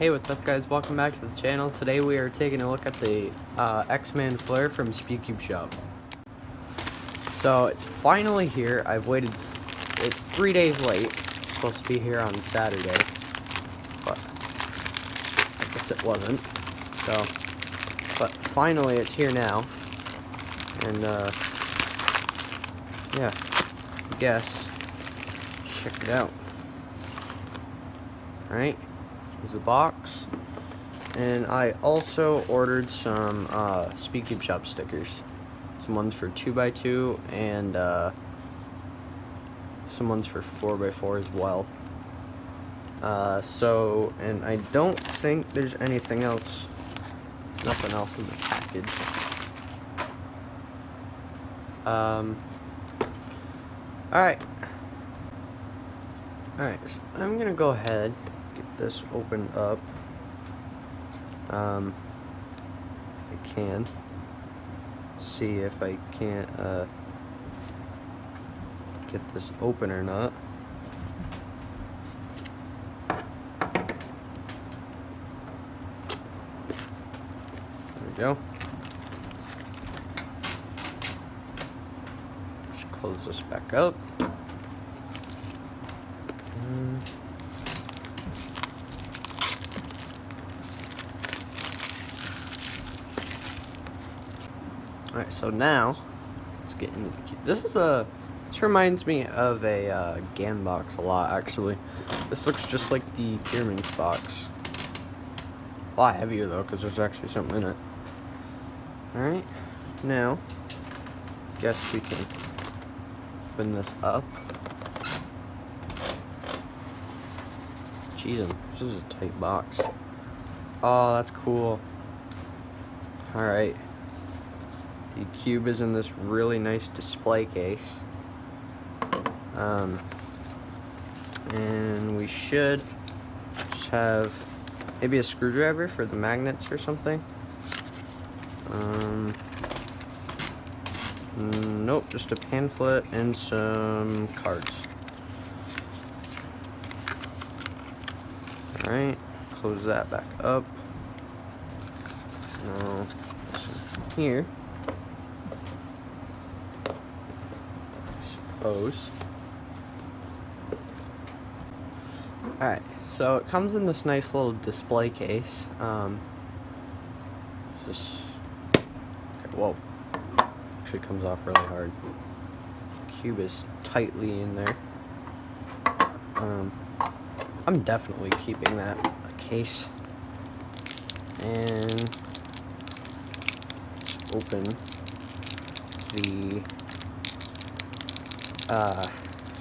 Hey, what's up guys, welcome back to the channel. Today we are taking a look at the X-Man Flare from SpeedCube Shop. So it's finally here. I've waited, it's 3 days late. It's supposed to be here on Saturday, but I guess it wasn't. So, but finally it's here now. And yeah, I guess, check it out. Alright. Here's the box, and I also ordered some SpeedCube Shop stickers. Some ones for 2x2 and some ones for 4x4 as well. And I don't think there's anything else, nothing else in the package. Alright, so I'm gonna go ahead, get this opened up. I can see if I can't get this open or not. There we go. Just close this back up. Alright, so now let's get into the cube. This reminds me of a GAN box a lot, actually. This looks just like the Pyraminx box. A lot heavier though, because there's actually something in it. Alright, now guess we can open this up. Jeez, this is a tight box. Oh, that's cool. Alright. The cube is in this really nice display case. And we should just have maybe a screwdriver for the magnets or something. Nope, just a pamphlet and some cards. Alright, close that back up. Now, here. Alright, so it comes in this nice little display case. Okay, whoa. Actually comes off really hard. Cube is tightly in there. I'm definitely keeping that case. And open the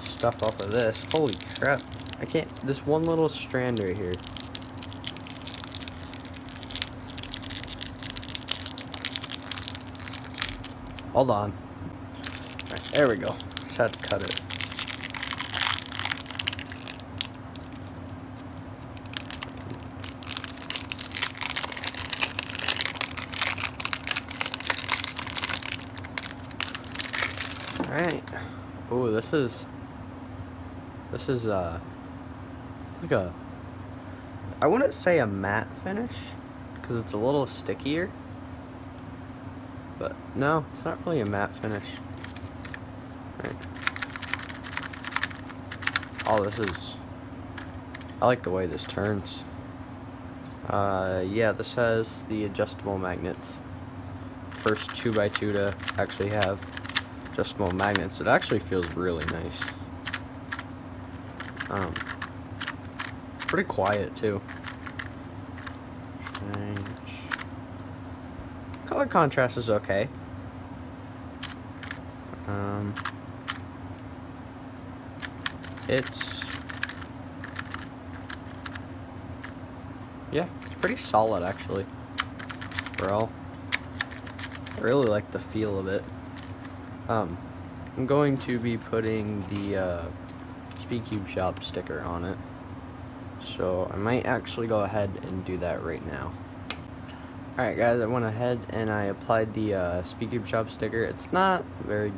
stuff off of this. Holy crap. I can't, this one little strand right here. Hold on. Alright, there we go. Just had to cut it. Alright. Oh, this is it's like a, I wouldn't say a matte finish, because it's a little stickier. But no, it's not really a matte finish. Right. Oh, this is, I like the way this turns. Yeah, this has the adjustable magnets. First 2x2 to actually have adjustable magnets. It actually feels really nice. Pretty quiet too. Change. Color contrast is okay. Yeah, it's pretty solid actually. Overall, I really like the feel of it. I'm going to be putting the SpeedCube Shop sticker on it, so I might actually go ahead and do that right now. Alright guys, I went ahead and I applied the SpeedCube Shop sticker. It's not very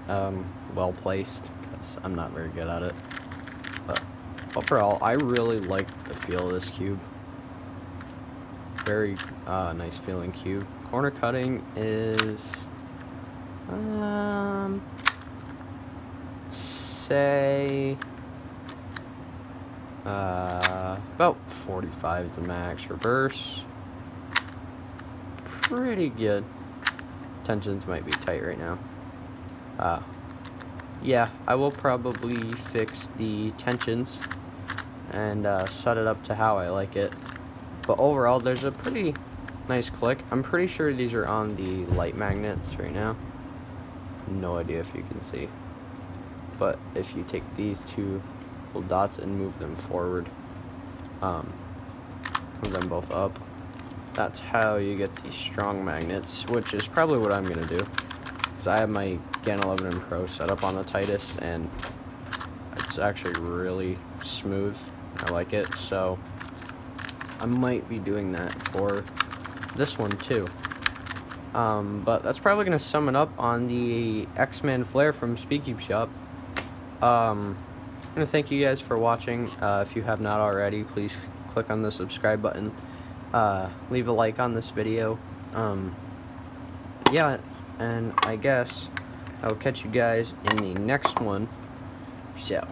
well placed because I'm not very good at it, but overall I really like the feel of this cube. very nice feeling cube. Corner cutting is say about 45 is the max. Reverse, pretty good. Tensions might be tight right now. Yeah, I will probably fix the tensions and set it up to how I like it. But overall, there's a pretty nice click. I'm pretty sure these are on the light magnets right now. No idea if you can see. But if you take these two little dots and move them forward, move them both up, that's how you get these strong magnets, which is probably what I'm going to do. Because I have my GAN 11 Pro set up on the tightest, and it's actually really smooth. I like it, so I might be doing that for this one too. But that's probably going to sum it up on the X-Man Flare from Speedcube Shop. I'm going to thank you guys for watching. If you have not already, please click on the subscribe button. Leave a like on this video. Yeah, and I guess I'll catch you guys in the next one. Peace out.